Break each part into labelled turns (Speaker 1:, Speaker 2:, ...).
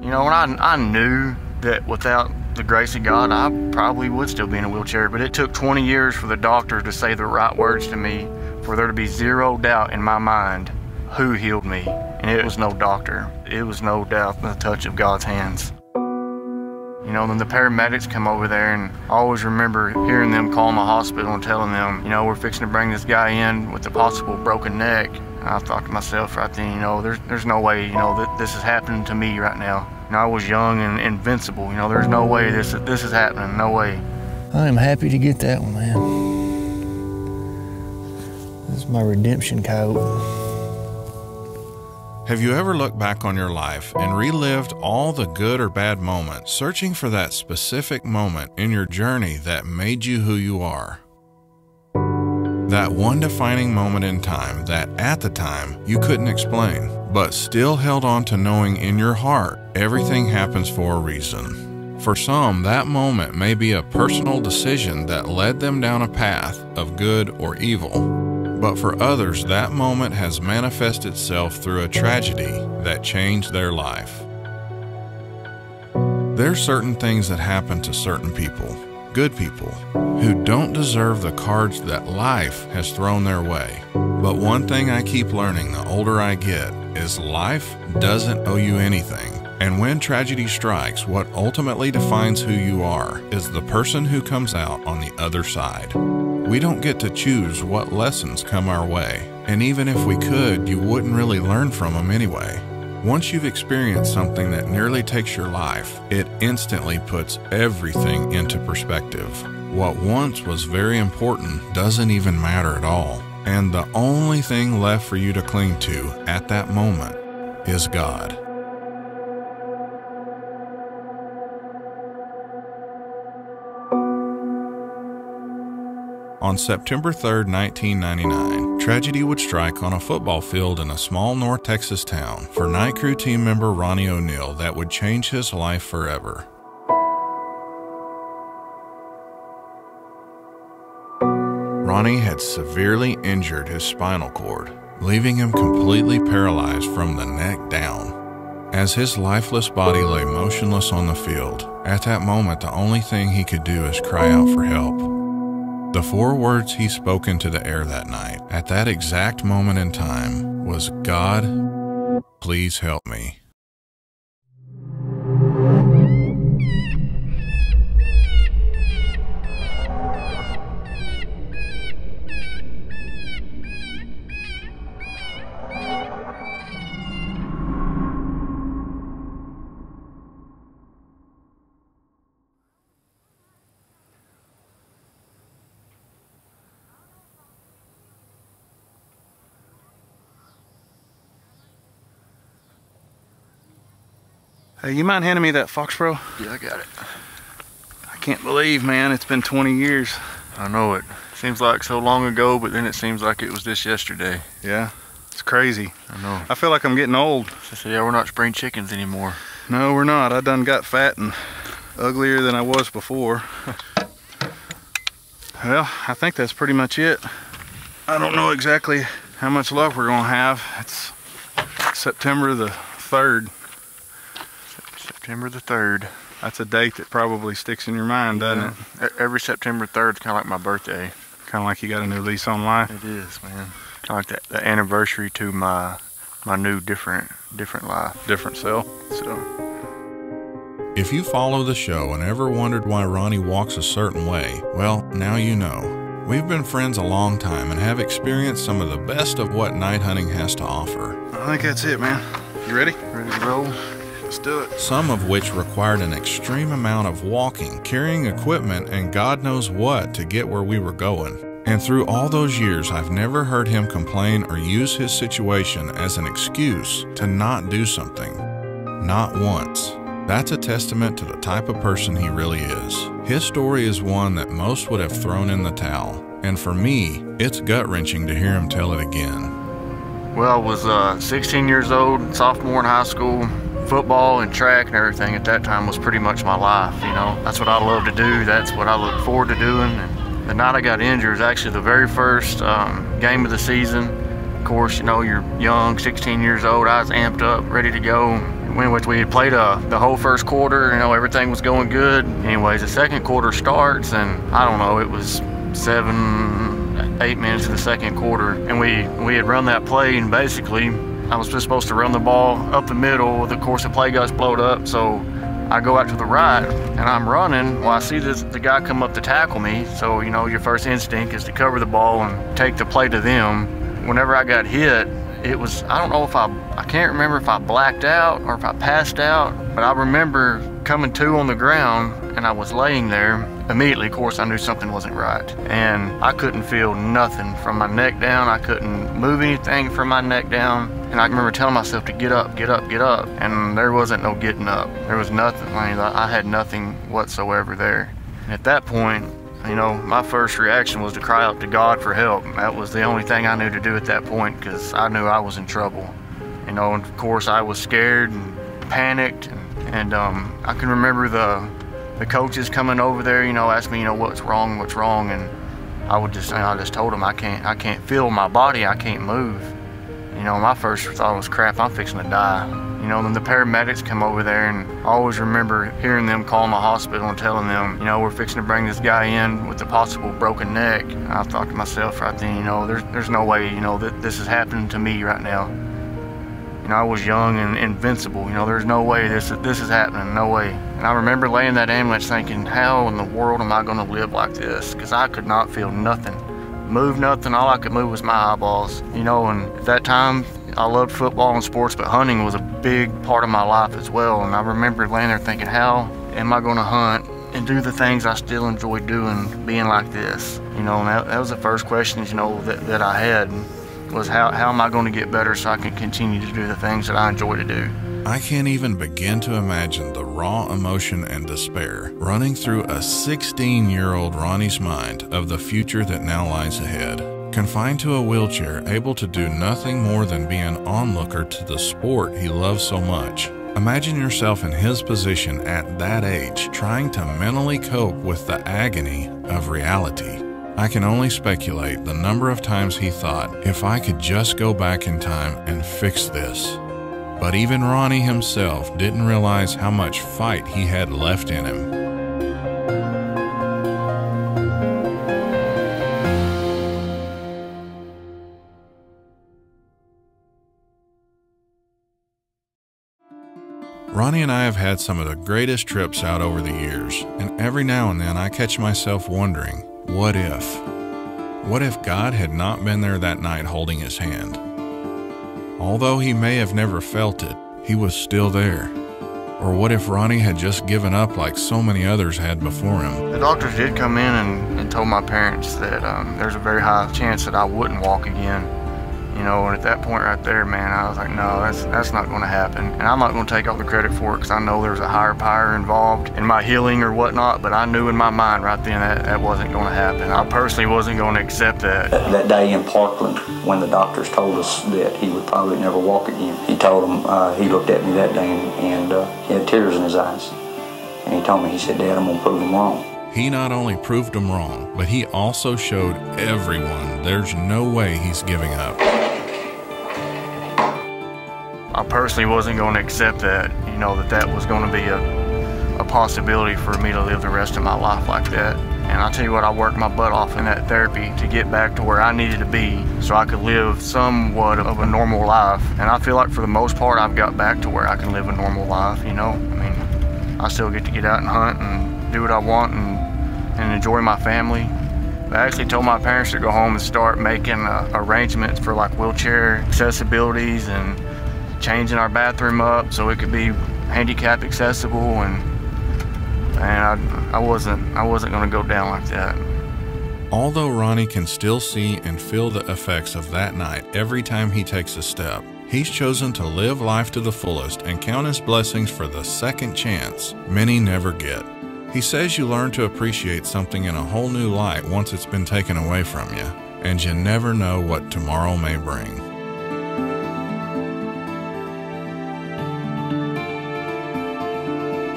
Speaker 1: You know, and I knew that without the grace of God, I probably would still be in a wheelchair, but it took 20 years for the doctor to say the right words to me, for there to be zero doubt in my mind who healed me. And it was no doctor. It was no doubt the touch of God's hands. You know, then the paramedics come over there, and I always remember hearing them calling the hospital and telling them, you know, we're fixing to bring this guy in with a possible broken neck. And I thought to myself right then, you know, there's no way, you know, that this is happening to me right now. You know, I was young and invincible. You know, there's no way this is happening. No way.
Speaker 2: I am happy to get that one, man. This is my redemption coat.
Speaker 3: Have you ever looked back on your life and relived all the good or bad moments, searching for that specific moment in your journey that made you who you are? That one defining moment in time that, at the time, you couldn't explain, but still held on to knowing in your heart everything happens for a reason. For some, that moment may be a personal decision that led them down a path of good or evil. But for others, that moment has manifested itself through a tragedy that changed their life. There are certain things that happen to certain people, good people, who don't deserve the cards that life has thrown their way. But one thing I keep learning the older I get is life doesn't owe you anything. And when tragedy strikes, what ultimately defines who you are is the person who comes out on the other side. We don't get to choose what lessons come our way, and even if we could, you wouldn't really learn from them anyway. Once you've experienced something that nearly takes your life, it instantly puts everything into perspective. What once was very important doesn't even matter at all, and the only thing left for you to cling to at that moment is God. On September 3, 1999, tragedy would strike on a football field in a small North Texas town for night crew team member Ronnie O'Neal that would change his life forever. Ronnie had severely injured his spinal cord, leaving him completely paralyzed from the neck down. As his lifeless body lay motionless on the field, at that moment the only thing he could do is cry out for help. The 4 words he spoke into the air that night, at that exact moment in time, was, "God, please help me."
Speaker 4: Hey, you mind handing me that Fox Pro?
Speaker 1: Yeah, I got it.
Speaker 4: I can't believe, man, it's been 20 years.
Speaker 1: I know it. Seems like so long ago, but then it seems like it was just yesterday.
Speaker 4: Yeah, it's crazy.
Speaker 1: I know.
Speaker 4: I feel like I'm getting old.
Speaker 1: So yeah, we're not spring chickens anymore.
Speaker 4: No, we're not. I done got fat and uglier than I was before. Well, I think that's pretty much it. I don't know exactly how much luck we're gonna have. It's September the 3rd.
Speaker 1: September the 3rd.
Speaker 4: That's a date that probably sticks in your mind, doesn't it?
Speaker 1: Every September 3rd is kind of like my birthday.
Speaker 4: Kind of like you got a new lease on life.
Speaker 1: It is, man. Kind of like the anniversary to my new different life.
Speaker 4: Different self.
Speaker 1: So.
Speaker 3: If you follow the show and ever wondered why Ronnie walks a certain way, well, now you know. We've been friends a long time and have experienced some of the best of what night hunting has to offer.
Speaker 4: I think that's it, man. You ready?
Speaker 1: Ready to roll?
Speaker 4: Let's do it.
Speaker 3: Some of which required an extreme amount of walking, carrying equipment, and God knows what to get where we were going. And through all those years, I've never heard him complain or use his situation as an excuse to not do something. Not once. That's a testament to the type of person he really is. His story is one that most would have thrown in the towel. And for me, it's gut-wrenching to hear him tell it again.
Speaker 1: Well, I was 16 years old, sophomore in high school. Football and track and everything at that time was pretty much my life, you know. That's what I love to do. That's what I look forward to doing. And the night I got injured was actually the very first game of the season. Of course, you know, you're young, 16 years old. I was amped up, ready to go. which we had played the whole first quarter. You know, everything was going good. Anyways, the second quarter starts, and I don't know, it was 7-8 minutes of the second quarter, and we had run that play, and basically I was just supposed to run the ball up the middle. Of course, the play got blowed up, so I go out to the right, and I'm running. Well, I see the guy come up to tackle me, so you know, your first instinct is to cover the ball and take the play to them. Whenever I got hit, it was, I don't know if I can't remember if I blacked out or if I passed out, but I remember coming to on the ground, and I was laying there. Immediately, of course, I knew something wasn't right, and I couldn't feel nothing from my neck down. I couldn't move anything from my neck down, and I remember telling myself to get up, get up, get up, and there wasn't no getting up. There was nothing. I had nothing whatsoever there. And at that point, you know, my first reaction was to cry out to God for help. That was the only thing I knew to do at that point, because I knew I was in trouble. You know, and of course I was scared and panicked, and I can remember the coaches coming over there, you know, asking me, you know, what's wrong, and I just told them I can't feel my body, I can't move. You know, my first thought was, crap, I'm fixing to die. You know, then the paramedics come over there, and I always remember hearing them call my hospital and telling them, you know, we're fixing to bring this guy in with a possible broken neck. And I thought to myself right then, you know, there's no way, you know, that this is happening to me right now. You know, I was young and invincible. You know, there's no way this is happening, no way. And I remember laying in that ambulance thinking, how in the world am I going to live like this? Because I could not feel nothing, move nothing. All I could move was my eyeballs. You know, and at that time, I loved football and sports, but hunting was a big part of my life as well. And I remember laying there thinking, how am I going to hunt and do the things I still enjoy doing, being like this? You know, and that was the first questions, you know, that I had, was how am I going to get better so I can continue to do the things that I enjoy to do.
Speaker 3: I can't even begin to imagine the raw emotion and despair running through a 16-year-old Ronnie's mind of the future that now lies ahead. Confined to a wheelchair, able to do nothing more than be an onlooker to the sport he loves so much. Imagine yourself in his position at that age, trying to mentally cope with the agony of reality. I can only speculate the number of times he thought, if I could just go back in time and fix this. But even Ronnie himself didn't realize how much fight he had left in him. Ronnie and I have had some of the greatest trips out over the years, and every now and then I catch myself wondering, what if? What if God had not been there that night holding his hand? Although he may have never felt it, he was still there. Or what if Ronnie had just given up like so many others had before him?
Speaker 1: The doctors did come in and told my parents that there's a very high chance that I wouldn't walk again. You know, and at that point right there, man, I was like, no, that's not going to happen. And I'm not going to take all the credit for it, because I know there's a higher power involved in my healing or whatnot, but I knew in my mind right then that wasn't going to happen. I personally wasn't going to accept that.
Speaker 5: That day in Parkland, when the doctors told us that he would probably never walk again, he told them, he looked at me that day and he had tears in his eyes. And he told me, he said, Dad, I'm going to prove them wrong.
Speaker 3: He not only proved them wrong, but he also showed everyone there's no way he's giving up.
Speaker 1: I personally wasn't going to accept that, you know, that was going to be a possibility for me to live the rest of my life like that. And I'll tell you what, I worked my butt off in that therapy to get back to where I needed to be so I could live somewhat of a normal life. And I feel like for the most part, I've got back to where I can live a normal life, you know. I mean, I still get to get out and hunt and do what I want and enjoy my family. I actually told my parents to go home and start making arrangements for like wheelchair accessibilities and changing our bathroom up so it could be handicap accessible, and I wasn't going to go down like that.
Speaker 3: Although Ronnie can still see and feel the effects of that night every time he takes a step, he's chosen to live life to the fullest and count his blessings for the second chance many never get. He says you learn to appreciate something in a whole new light once it's been taken away from you, and you never know what tomorrow may bring.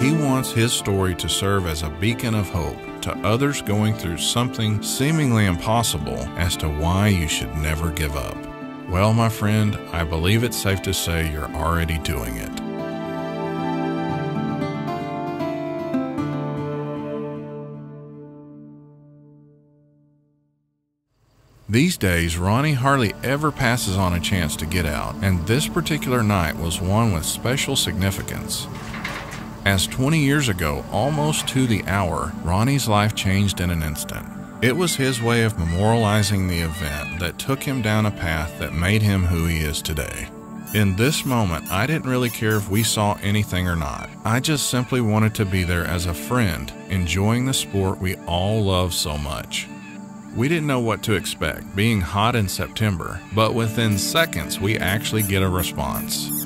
Speaker 3: He wants his story to serve as a beacon of hope to others going through something seemingly impossible as to why you should never give up. Well, my friend, I believe it's safe to say you're already doing it. These days, Ronnie hardly ever passes on a chance to get out, and this particular night was one with special significance. As 20 years ago, almost to the hour, Ronnie's life changed in an instant. It was his way of memorializing the event that took him down a path that made him who he is today. In this moment, I didn't really care if we saw anything or not. I just simply wanted to be there as a friend, enjoying the sport we all love so much. We didn't know what to expect, being hot in September, but within seconds we actually get a response.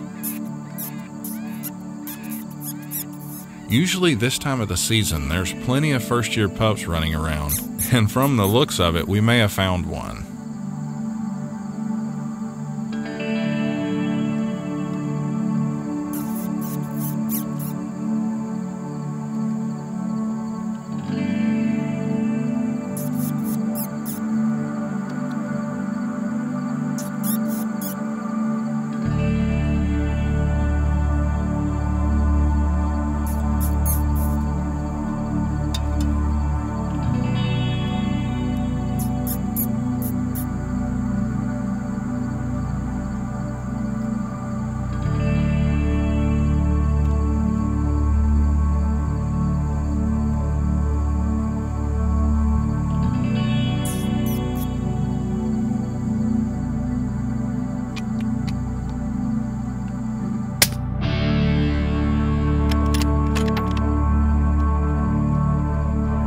Speaker 3: Usually this time of the season, there's plenty of first-year pups running around, and from the looks of it, we may have found one.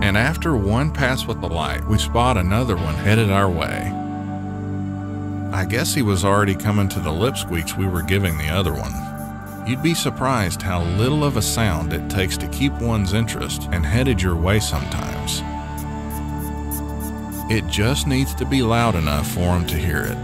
Speaker 3: And after one pass with the light, we spot another one headed our way. I guess he was already coming to the lip squeaks we were giving the other one. You'd be surprised how little of a sound it takes to keep one's interest and headed your way sometimes. It just needs to be loud enough for him to hear it.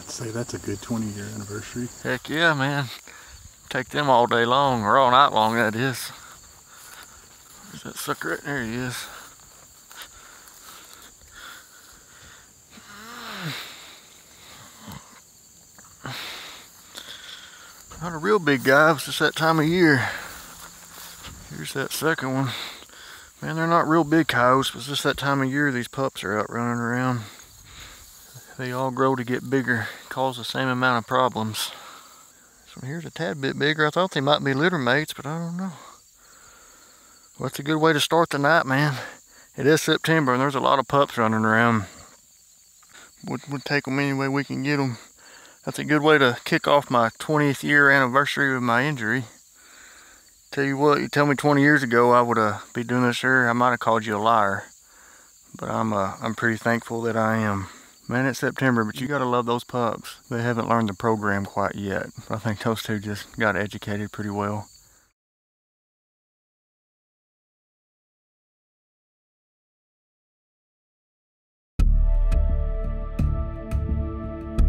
Speaker 4: Say that's a good 20-year anniversary.
Speaker 1: Heck yeah, man. Take them all day long, or all night long, that is. There's that sucker right there, he is. Not a real big guy, it's just that time of year. Here's that second one. Man, they're not real big coyotes, but it's just that time of year these pups are out running around. They all grow to get bigger, cause the same amount of problems. This one here's a tad bit bigger. I thought they might be litter mates, but I don't know. Well, it's a good way to start the night, man. It is September and there's a lot of pups running around. We'll take them any way we can get them. That's a good way to kick off my 20th year anniversary of my injury. Tell you what, you tell me 20 years ago I would be doing this here, I might have called you a liar. But I'm pretty thankful that I am. Man, it's September, but you gotta love those pups. They haven't learned the program quite yet. I think those two just got educated pretty well.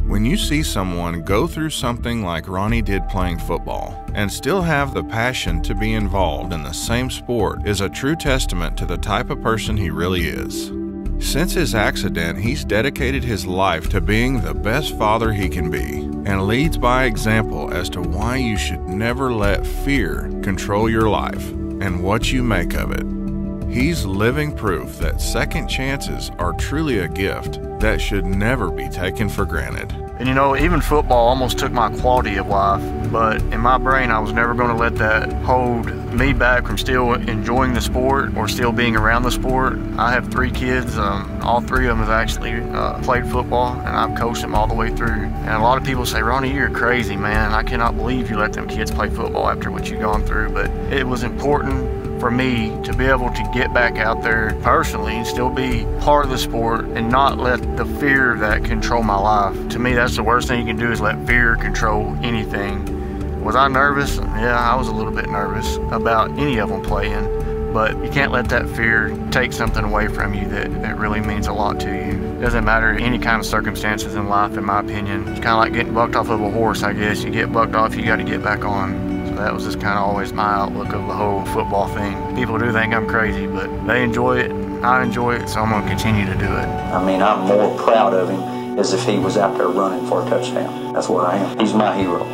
Speaker 3: When you see someone go through something like Ronnie did playing football and still have the passion to be involved in the same sport is a true testament to the type of person he really is. Since his accident, he's dedicated his life to being the best father he can be and leads by example as to why you should never let fear control your life and what you make of it. He's living proof that second chances are truly a gift that should never be taken for granted.
Speaker 1: And you know, even football almost took my quality of life, but in my brain I was never going to let that hold me back from still enjoying the sport or still being around the sport. I have 3 kids, all 3 of them have actually played football, and I've coached them all the way through. And a lot of people say, Ronnie, you're crazy, man. I cannot believe you let them kids play football after what you've gone through. But it was important for me to be able to get back out there personally and still be part of the sport and not let the fear of that control my life. To me, that's the worst thing you can do, is let fear control anything. Was I nervous? Yeah, I was a little bit nervous about any of them playing, but you can't let that fear take something away from you that really means a lot to you. It doesn't matter any kind of circumstances in life, in my opinion. It's kind of like getting bucked off of a horse, I guess. You get bucked off, you got to get back on. So that was just kind of always my outlook of the whole football thing. People do think I'm crazy, but they enjoy it, I enjoy it, so I'm going to continue to do it.
Speaker 5: I mean, I'm more proud of him as if he was out there running for a touchdown. That's what I am. He's my hero.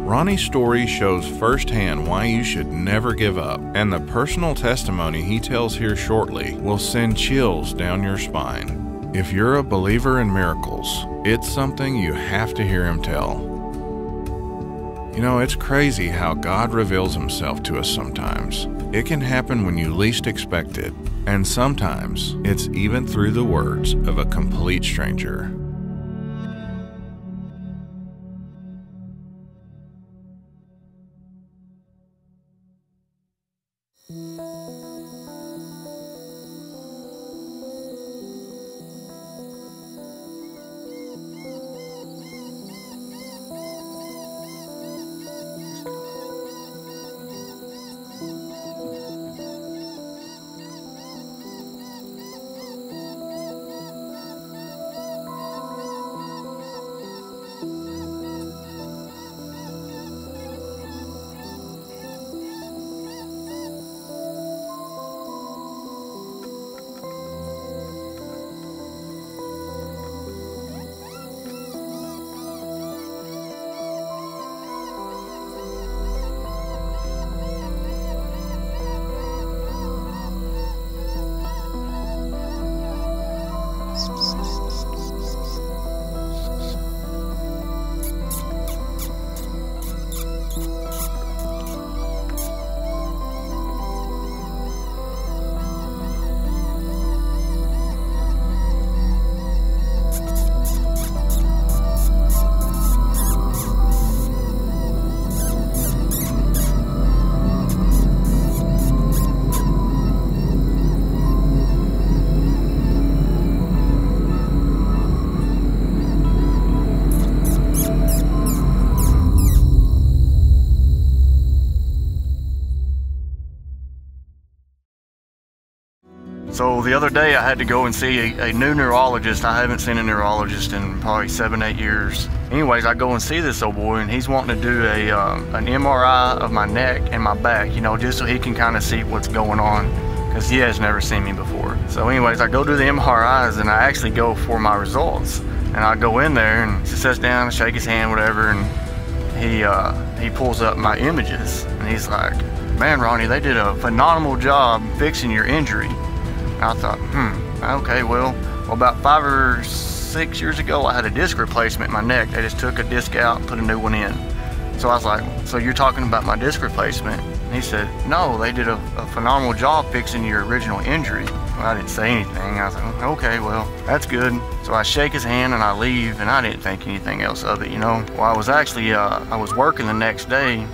Speaker 3: Ronnie's story shows firsthand why you should never give up, and the personal testimony he tells here shortly will send chills down your spine. If you're a believer in miracles, it's something you have to hear him tell. You know, it's crazy how God reveals himself to us sometimes. It can happen when you least expect it, and sometimes it's even through the words of a complete stranger.
Speaker 1: So the other day I had to go and see a new neurologist. I haven't seen a neurologist in probably 7-8 years. Anyways, I go and see this old boy, and he's wanting to do an MRI of my neck and my back, you know, just so he can kind of see what's going on, because he has never seen me before. So anyways, I go do the MRIs, and I actually go for my results. And I go in there, and he sits down, shake his hand, whatever, and he pulls up my images, and he's like, "Man, Ronnie, they did a phenomenal job fixing your injury." And I thought, okay, well, about 5 or 6 years ago, I had a disc replacement in my neck. They just took a disc out and put a new one in. So I was like, "So you're talking about my disc replacement?" And he said, "No, they did a phenomenal job fixing your original injury." Well, I didn't say anything. I was like, "Okay, well, that's good." So I shake his hand and I leave, and I didn't think anything else of it, you know. Well, I was actually, I was working the next day,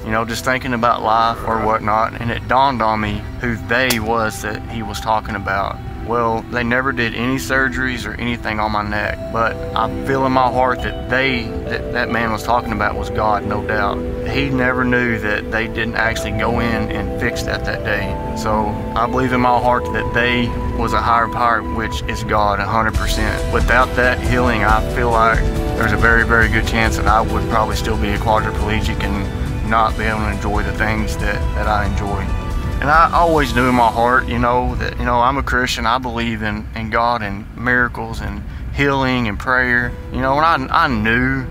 Speaker 1: you know, just thinking about life or whatnot, and it dawned on me who they was that he was talking about. Well, they never did any surgeries or anything on my neck, but I feel in my heart that that man was talking about was God, no doubt. He never knew that they didn't actually go in and fix that day. So I believe in my heart that they was a higher power, which is God, 100%. Without that healing, I feel like there's a very, very good chance that I would probably still be a quadriplegic and not be able to enjoy the things that I enjoy. And I always knew in my heart, you know, that, you know, I'm a Christian. I believe in God and miracles and healing and prayer. You know, and I knew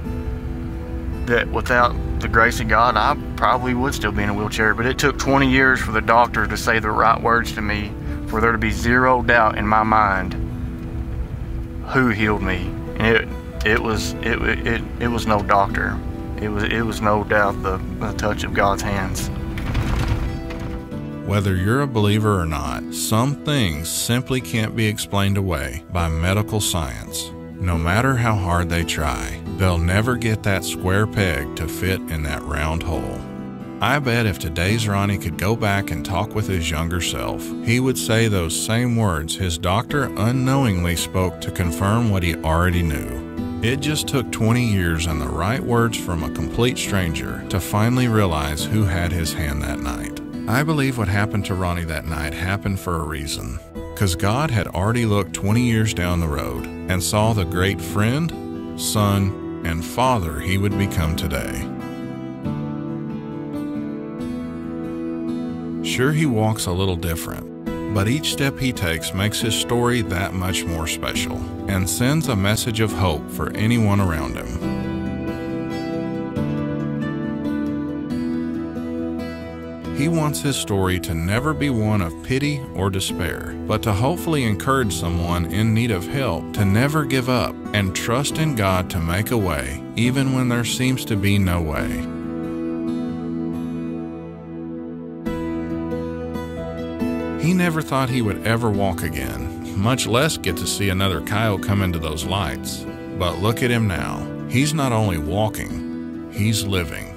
Speaker 1: that without the grace of God, I probably would still be in a wheelchair. But it took 20 years for the doctor to say the right words to me, for there to be zero doubt in my mind who healed me. And it was no doctor. It was no doubt the touch of God's hands.
Speaker 3: Whether you're a believer or not, some things simply can't be explained away by medical science. No matter how hard they try, they'll never get that square peg to fit in that round hole. I bet if today's Ronnie could go back and talk with his younger self, he would say those same words his doctor unknowingly spoke to confirm what he already knew. It just took 20 years and the right words from a complete stranger to finally realize who had his hand that night. I believe what happened to Ronnie that night happened for a reason, because God had already looked 20 years down the road and saw the great friend, son, and father he would become today. Sure, he walks a little different, but each step he takes makes his story that much more special and sends a message of hope for anyone around him. He wants his story to never be one of pity or despair, but to hopefully encourage someone in need of help to never give up and trust in God to make a way, even when there seems to be no way. He never thought he would ever walk again, much less get to see another coyote come into those lights. But look at him now. He's not only walking, he's living.